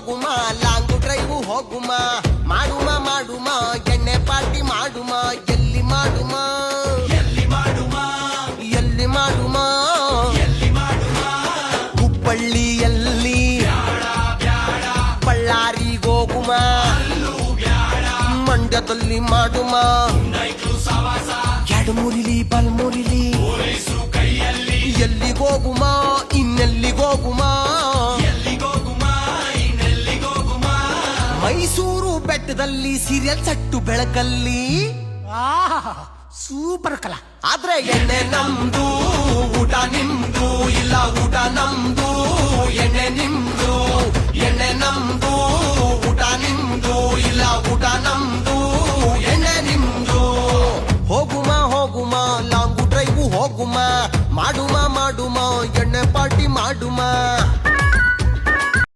ಹೋಗುಮ long drive ಹೋಗುಮ ಮಾಡುಮ ಮಾಡುಮ ಎಣ್ಣೆ party ಮಾಡುಮ ಎಲ್ಲಿ ಮಾಡುಮ ಎಲ್ಲಿ ಮಾಡುಮ ಎಲ್ಲಿ ಮಾಡುಮ ಎಲ್ಲಿ ಮಾಡುಮ ಹುಬ್ಬಳ್ಳಿಯಲ್ಲಿ ಬಳ್ಳಾರಿಗೋಗುಮ ಮಂಡ್ಯದಲ್ಲಿ ಮಾಡುಮ ಎಡಮೂರಿಲಿ ಬಲ್ಮೂರಿಲಿ ಎಲ್ಲಿಗೋಗುಮ ಇನ್ನೆಲ್ಲಿಗೋಗುಮ ಮೈಸೂರು ಬೆಟ್ಟದಲ್ಲಿ ಸೀರಿಯಲ್ ಸಟ್ಟು ಬೆಳಕಲ್ಲಿ ಸೂಪರ್ ಕಲಾ. ಆದ್ರೆ ಎಣ್ಣೆ ನಮ್ದು ಊಟ ನಿಮ್ದು ಇಲ್ಲ ಊಟ ನಮ್ದು ಎಣ್ಣೆ ನಿಮ್ದು